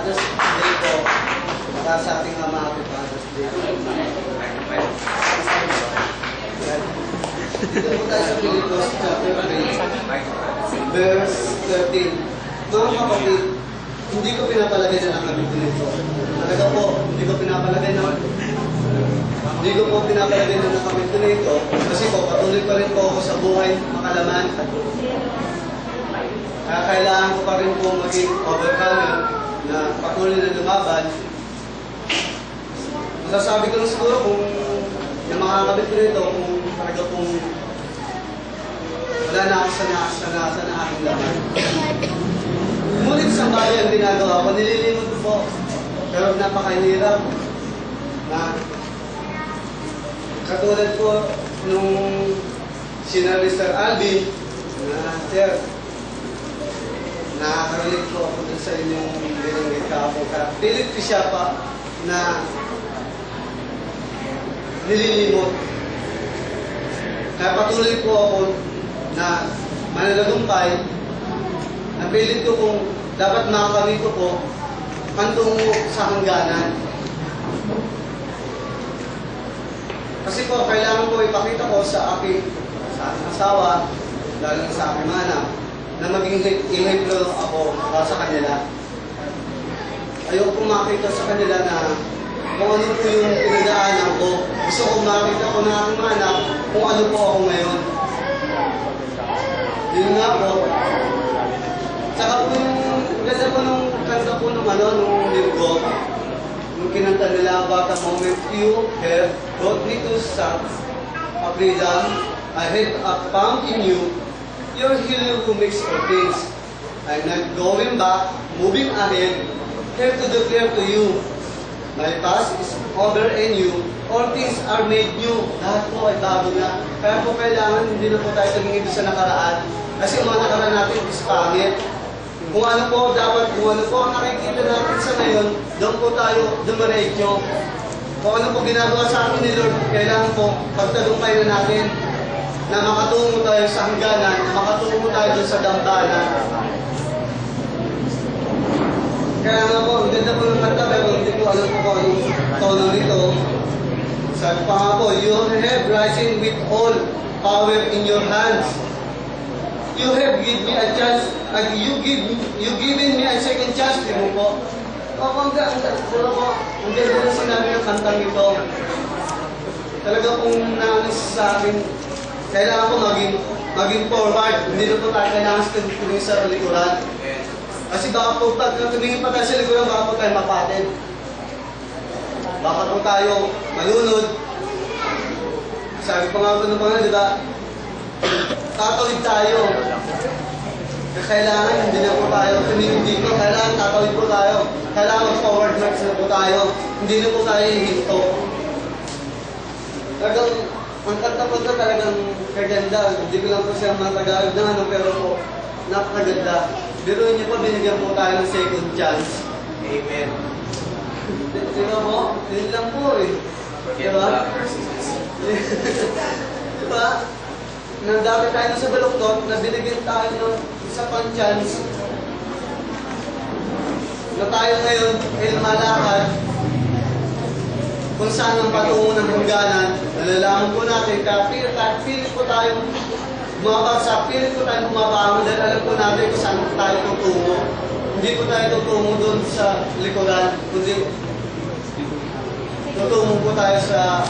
Father's Day po. Para sa ating Ama, Happy Father's Day. Dito po tayo sa Pilipos, chapter 3, verse 13. Mga kapatid, hindi ko pinapalagay na nakabito nito. Talaga po, hindi ko pinapalagay na nakabito nito. Kasi po, patuloy pa rin po ako sa buhay makalaman. Kaya kailangan ko pa rin po maging overcomer na patuloy na lumaban. Masasabi ko lang siguro kung yung makakabit ko nito, kung talaga pong wala na ako sa aking laman. Ngunit sa bayan ginagawa ko, nililimot ko po. Pero napakahirap na katulad po nung sinabi Sir Alvin na Sir, nakaka-relate po ako dun sa inyong binanggit ka po. Pilit ko siya pa na nililimot. Kaya patuloy po ako na mananagumpay. Napilit ko kung dapat makakamit ko po pantungo sa hangganan. Kasi po, kailangan ko ipakita ko sa aking asawa, lalo na sa aking mana, na maging ehemplo ako para sa kanila. Ayoko kong makita sa kanila na kung ano po yung pinagdaanan ko. Gusto kong makita ko na aking mana kung ano po ako ngayon. Yun nga po. Saka po yung ganda po nung kanta po nung linggo, nung kinanta nila about the moment you have brought me to such a freedom I have found in you, your healer who makes all things. I'm not going back, moving ahead, here to declare to you, my past is over and you, all things are made new. Lahat po ay bago na. Kaya po kailangan hindi na po tayo tumingin sa nakaraan. Kasi ang mga nakaraan natin is pangit. Kung ano po dapat, kung ano po ang nakikita natin sa ngayon, doon po tayo dumiretso. Kung ano po ginagawa sa akin ni Lord, kailangan po pagtagumpay na natin na makatungo tayo sa hangganan, na makatungo tayo doon sa dambana. Kaya nga po, ang ganda po ng kanta, pero hindi ko alam po kung anong tono nito. Sabi pa nga po, you have rising with all power in your hands. You have given me a chance, you given me a second chance, di mo po. Ang ganda na sinabi ng kantang ito. Talaga pong nangis sa akin, kailangan ko maging forward. Hindi na po tayo kailangan tumingin sa likuran. Kasi baka po pag tumingin pa tayo sa likuran, baka po tayo mapatid. Baka po tayo malunod. Sabi pa nga po ng mga, di ba? Tatawid tayo. Kailangan hindi na po tayo tumingin dito. Kailangan tatawid po tayo. Kailangan forward march na po tayo. Hindi na po tayo hihinto. Talagang, ang kanta po ito talagang kaganda. Hindi ko lang po siya matagalog na ano, pero po, napakaganda. Biruin niyo po, binigyan po tayo ng second chance. Amen. Diba po? Yun lang po eh. Diba? Diba? Nang dati tayo na sa baluktot, na binigyan tayo ng isa pang chance na tayo ngayon ay lumalakad kung saan ang patungo ng hangganan. Nalalaman po natin, kaya pilit po tayo bumabagsak, pilit po tayo bumabangon dahil alam po natin kung saan tayo tutungo. Hindi po tayo tutungo doon sa likuran, kundi tutungo po tayo sa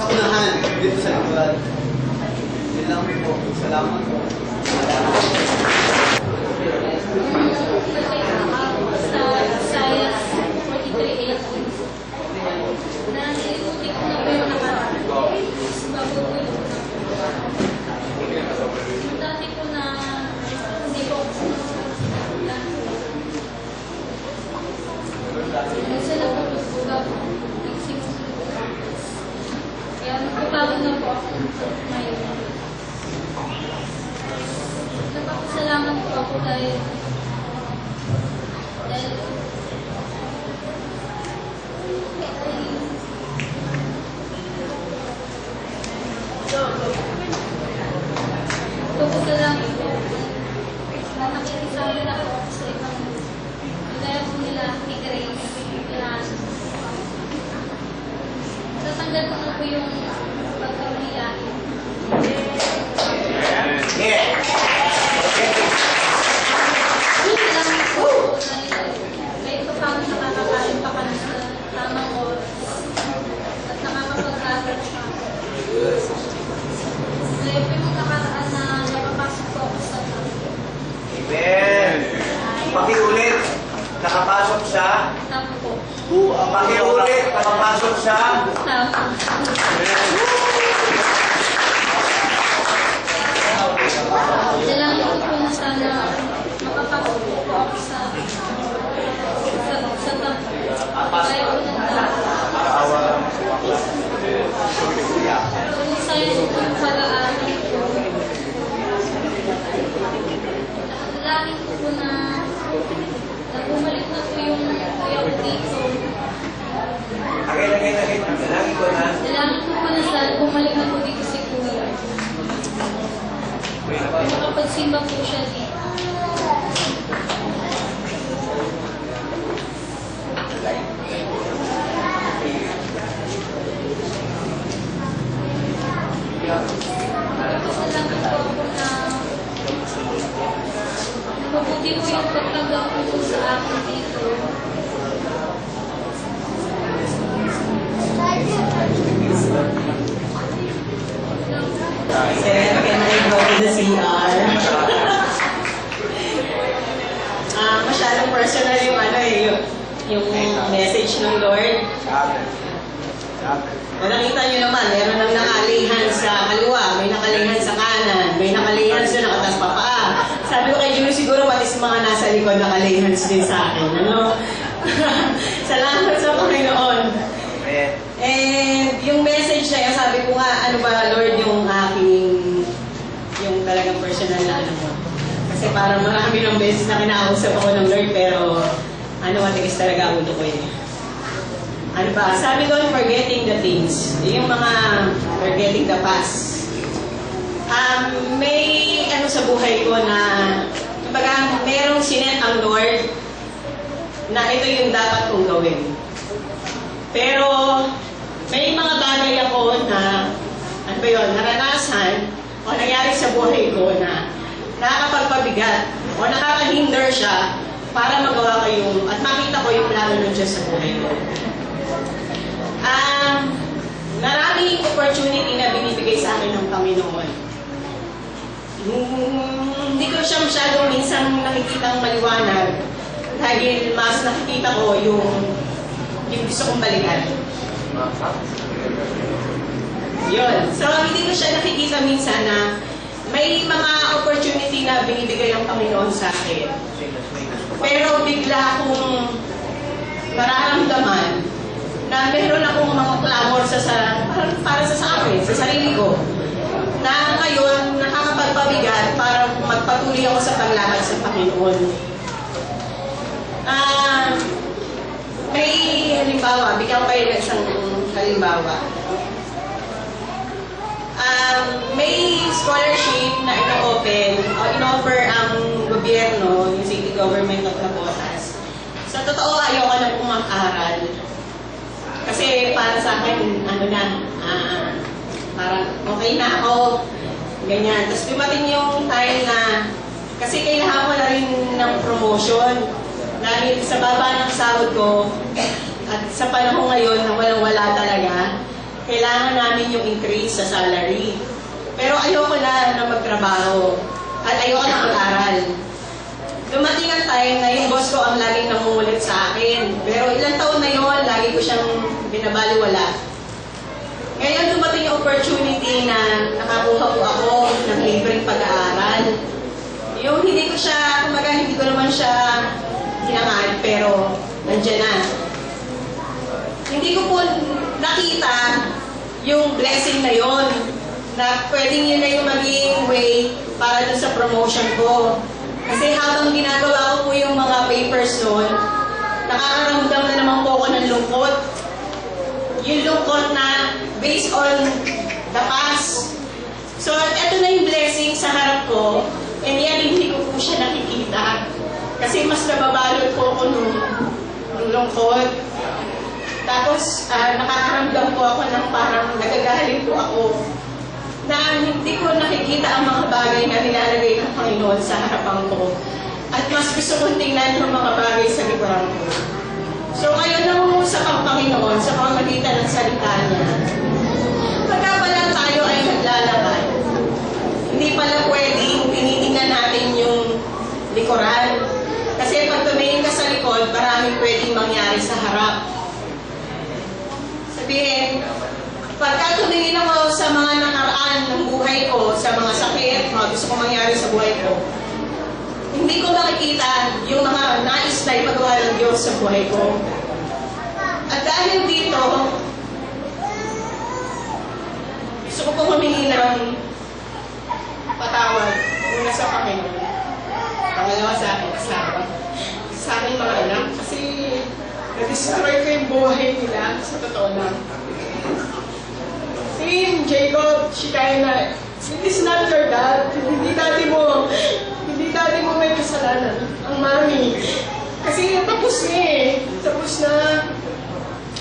unahan dito sa likuran. Yun lang po. Salamat po. Sa Isaiah 43:18, na nilimutin ko na po yung nakaraan. Bago po yung dati po na hindi po kasi nagpapagbuga po. Kaya nagpapagod na po ako ngayon. Nagpapasalamat po ako dahil nasundan ko na po yung pagkamahiyain. Yeah. Yun lang po na kahit pa paano nakakakain pa ka na sa tamang oras at nakakapag-aral pa. Kaya po yung nakaraan na napapasok po ako sa Amen. Pakiulit. Nakapasok siya. tama po. Pakiulit. Nakapasok siya. Tama. Dalangin ko po na sana makapasok po ako sa kaya po ng kung sa'yo po yung pag-aaral ko. Dalangin ko po na bumalik na po yung kuya ko dito. Lagi. Lagi ko na. Dalangin ko po na sana bumalik na po dito si kuya. Makapagsimba po siya dito. Salamat po ako na mabuti po yung pagtanggap ko po sa akin dito. Sir, can I go to the CR? Masyadong personal yung yung message ng Lord. Nakita nyo naman, meron nang nakalihan sa kaliwa, may nakalihan sa kanan, may nakalihan sa nakatas pa paa. Sabi ko kay Julie, siguro pati sa mga nasa likod nakalihan din sa akin. Ano? Salamat sa Panginoon. And yung message na yun, sabi ko nga, ano ba Lord yung yung talagang personal na ano mo. Kasi parang marami ng beses na kinausap ako ng Lord, pero matigas talaga ulo ko eh. Ano ba? Sabi ko, forgetting the things. Yung mga forgetting the past. May sa buhay ko na, kumbaga, merong sinet ang Lord na ito yung dapat kong gawin. Pero, may mga bagay ako na, naranasan o nangyari sa buhay ko na nakakapagpabigat o nakakahinder siya para magawa ko at makita ko yung plano ng Diyos sa buhay ko. Maraming opportunity na binibigay sa akin ng Panginoon. Hindi ko siya masyadong minsan nakikita ang maliwanag dahil mas nakikita ko yung gusto kong balikan. Yun. So, hindi ko siya nakikita minsan na may mga opportunity na binibigay ng Panginoon sa akin. Pero bigla akong mararamdaman na meron akong mga clamor para sa akin, sa sarili ko, na ngayon nakakapagpabigat para magpatuloy ako sa paglakad sa Panginoon. May halimbawa, bigyan ko kayo ng isang halimbawa. May scholarship na ino-open o in-offer ang gobyerno, yung city government of Labotas. Sa totoo, ayoko na pong mag-aral. Kasi para sa akin, parang okay na ako, ganyan. Tapos dumating yung time na, kasi kailangan ko na rin ng promotion. Dahil sa baba ng sahod ko, at sa panahon ngayon na walang-wala talaga, kailangan namin yung increase sa salary. Pero ayoko na magtrabaho at ayoko na mag-aral. Dumating ang time na yung boss ko ang laging nangungulit sa akin. Pero ilang taon na yun, lagi ko siyang binabaliwala. Ngayon dumating yung opportunity na nakakuha po ako ng libreng pag-aaral. Yung hindi ko siya, kumaga hindi ko naman siya hinangad, pero nandiyan na. Hindi ko po nakita yung blessing na yon na pwedeng yun na yung maging way para dun sa promotion ko. Kasi habang ginagawa ko po yung mga papers noon, nakakaramdam na naman po ako ng lungkot. Yung lungkot na based on the past. So, eto na yung blessing sa harap ko, and yan hindi ko po siya nakikita. Kasi mas nababalot po ako nung lungkot. Tapos nakakaramdam po ako ng parang nagagaling po ako na hindi ko nakikita ang mga bagay na nilalagay ng Panginoon sa harapan ko. At mas gusto kong tingnan yung mga bagay sa likuran ko. So ngayon nangungusap ang Panginoon sa pamamagitan ng salita niya. Pagka pala tayo ay naglalakad, hindi pala pwedeng tinitingnan natin yung likuran. Kasi pag tumingin ka sa likod, maraming pwedeng mangyari sa harap. Sabihin, pagka tumingin ako sa mga nakaraan ng buhay ko, sa mga sakit, mga gusto kong mangyari sa buhay ko, hindi ko makikita yung mga nais na ipagawa ng Diyos sa buhay ko. At dahil dito, gusto ko pong humingi ng patawad muna sa Panginoon. Pangalawa sa akin, sa aking mga anak. Kasi na-destroy ko yung buhay nila sa totoo lang. Si Jacob, Shekinah, it is not your dad. Hindi daddy mo may kasalanan. Ang mami. Kasi tapos na eh. Tapos na.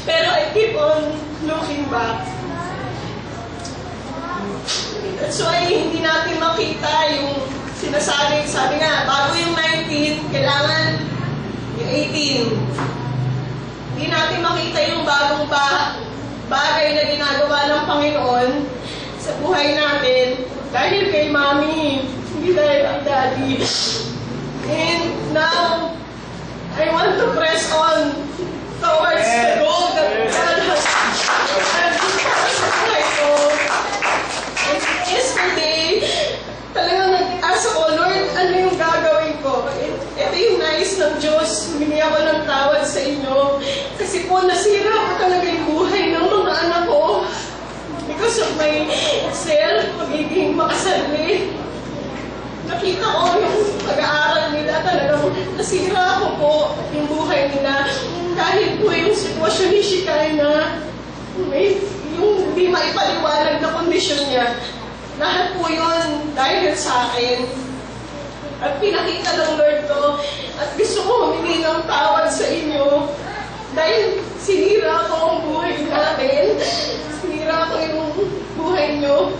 Pero I keep on looking back. That's why hindi natin makita yung sinasabi. Sabi nga, bago yung 19, kailangan yung 18. Hindi natin makita yung bagong bagay na ginagawa ng Panginoon sa buhay natin dahil kay Mami, hindi dahil kay Daddy. And now, I want to press on towards the goal that God has sa buhay ko. And yesterday, talagang nag-ask ako, Lord, ano yung gagawin ko? Ito yung nais ng Diyos. Humingi ako ng tawad sa inyo. Kasi po, nasira ko talaga yung buhay ng mga anak ko. Because of my pagiging makasarili. Nakita ko yung pag-aaral nila talagang nasira ko po yung buhay nila. Dahil po yung sitwasyon ni Shekinah, yung hindi maipaliwanag na kondisyon niya. Lahat po yun dahil sa akin. At pinakita ng Lord ko at gusto ko humingi ng tawad sa inyo dahil sinira ko ang buhay natin. Sinira ko yung buhay nyo.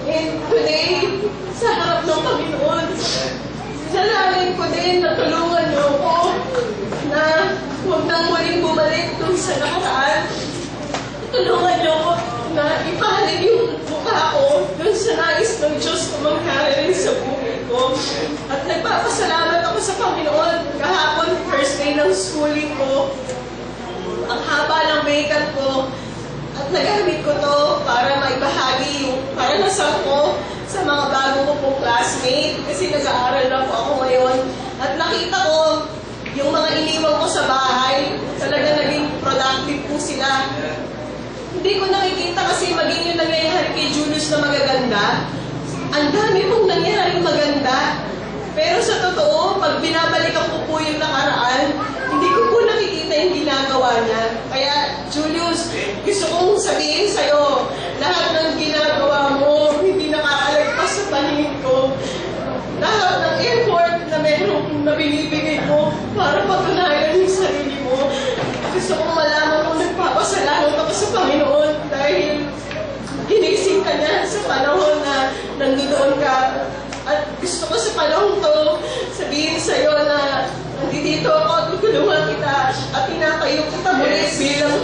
And today, sa harap ng Panginoon, sinalangin ko din na tulungan nyo ako na huwag nang muling bumalik dun sa nakaraan. Tulungan nyo ako na ipahalin yung mukha ko dun sa nais ng Diyos na mangyari rin sa buhay ko. At nagpapasalamat ako sa Panginoon. Kahapon, first day ng schooling ko, ang haba ng makeup ko, at nagamit ko to para maibahagi yung karanasan ko sa mga bago ko pong classmate. Kasi nag-aaral na po ako ngayon. At nakita ko yung mga iniwan ko sa bahay, talaga naging productive po sila. Hindi ko nakikita kasi maging yung nangyayari kay Julius na magaganda. Ang dami mong nangyayaring maganda. Pero sa totoo, pag binabalikan ko po yung nakaraan, hindi ko po nakikita yung ginagawa niya. Kaya, Julius, gusto kong sabihin sa'yo, lahat ng ginagawa mo, hindi nakakalagpas sa paningin ko. Lahat ng effort na meron na binibigay mo para patunayan yung sarili mo. Gusto kong malaman kung nagpapasalamat ako sa Panginoon dahil ginising ka niya sa panahon na nandoon ka. At gusto ko sa panahon to sabihin sa'yo na nandito ako at tutulungan kita at tinatayo kita muli bilang